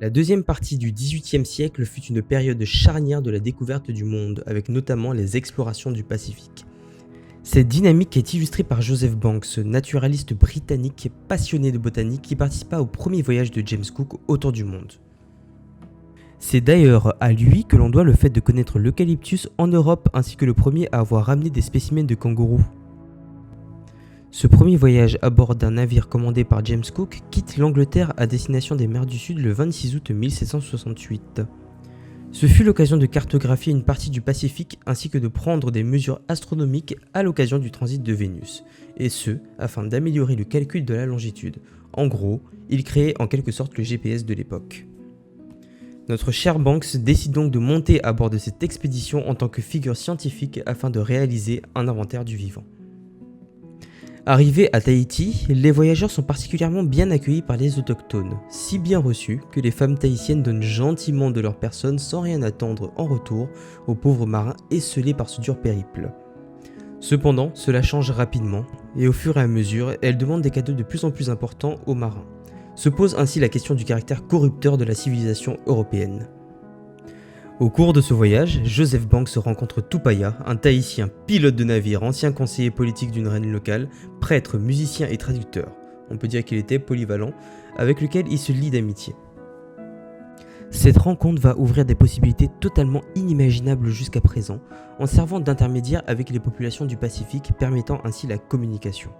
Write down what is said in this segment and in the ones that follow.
La deuxième partie du XVIIIe siècle fut une période charnière de la découverte du monde, avec notamment les explorations du Pacifique. Cette dynamique est illustrée par Joseph Banks, naturaliste britannique passionné de botanique qui participa au premier voyage de James Cook autour du monde. C'est d'ailleurs à lui que l'on doit le fait de connaître l'eucalyptus en Europe ainsi que le premier à avoir ramené des spécimens de kangourous. Ce premier voyage à bord d'un navire commandé par James Cook quitte l'Angleterre à destination des mers du Sud le 26 août 1768. Ce fut l'occasion de cartographier une partie du Pacifique ainsi que de prendre des mesures astronomiques à l'occasion du transit de Vénus, et ce, afin d'améliorer le calcul de la longitude. En gros, il créait en quelque sorte le GPS de l'époque. Notre cher Banks décide donc de monter à bord de cette expédition en tant que figure scientifique afin de réaliser un inventaire du vivant. Arrivés à Tahiti, les voyageurs sont particulièrement bien accueillis par les autochtones, si bien reçus que les femmes tahitiennes donnent gentiment de leur personne sans rien attendre en retour aux pauvres marins esseulés par ce dur périple. Cependant, cela change rapidement, et au fur et à mesure, elles demandent des cadeaux de plus en plus importants aux marins. Se pose ainsi la question du caractère corrupteur de la civilisation européenne. Au cours de ce voyage, Joseph Banks rencontre Tupaya, un Tahitien pilote de navire, ancien conseiller politique d'une reine locale, prêtre, musicien et traducteur. On peut dire qu'il était polyvalent, avec lequel il se lie d'amitié. Cette rencontre va ouvrir des possibilités totalement inimaginables jusqu'à présent, en servant d'intermédiaire avec les populations du Pacifique, permettant ainsi la communication.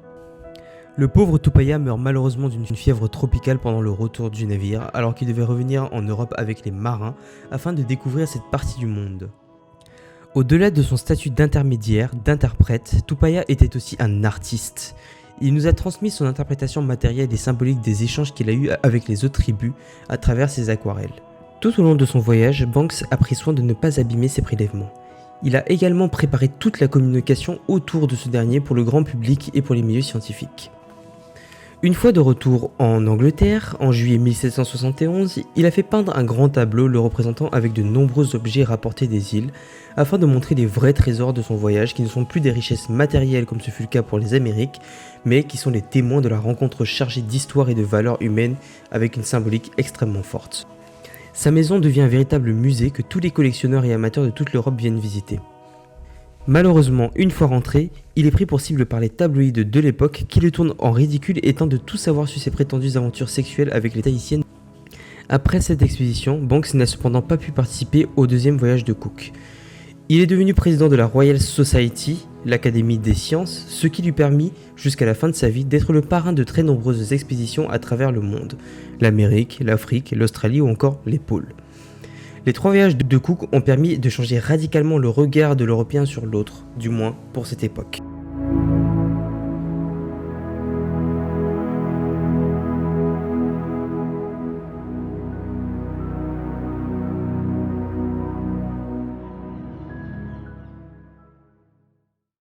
Le pauvre Tupaya meurt malheureusement d'une fièvre tropicale pendant le retour du navire, alors qu'il devait revenir en Europe avec les marins afin de découvrir cette partie du monde. Au-delà de son statut d'intermédiaire, d'interprète, Tupaya était aussi un artiste. Il nous a transmis son interprétation matérielle et symbolique des échanges qu'il a eus avec les autres tribus à travers ses aquarelles. Tout au long de son voyage, Banks a pris soin de ne pas abîmer ses prélèvements. Il a également préparé toute la communication autour de ce dernier pour le grand public et pour les milieux scientifiques. Une fois de retour en Angleterre, en juillet 1771, il a fait peindre un grand tableau le représentant avec de nombreux objets rapportés des îles, afin de montrer les vrais trésors de son voyage qui ne sont plus des richesses matérielles comme ce fut le cas pour les Amériques, mais qui sont les témoins de la rencontre chargée d'histoire et de valeurs humaines avec une symbolique extrêmement forte. Sa maison devient un véritable musée que tous les collectionneurs et amateurs de toute l'Europe viennent visiter. Malheureusement, une fois rentré, il est pris pour cible par les tabloïds de l'époque qui le tournent en ridicule et tentent de tout savoir sur ses prétendues aventures sexuelles avec les Tahitiennes. Après cette expédition, Banks n'a cependant pas pu participer au deuxième voyage de Cook. Il est devenu président de la Royal Society, l'Académie des sciences, ce qui lui permit, jusqu'à la fin de sa vie, d'être le parrain de très nombreuses expéditions à travers le monde, l'Amérique, l'Afrique, l'Australie ou encore les pôles. Les trois voyages de Cook ont permis de changer radicalement le regard de l'Européen sur l'autre, du moins pour cette époque.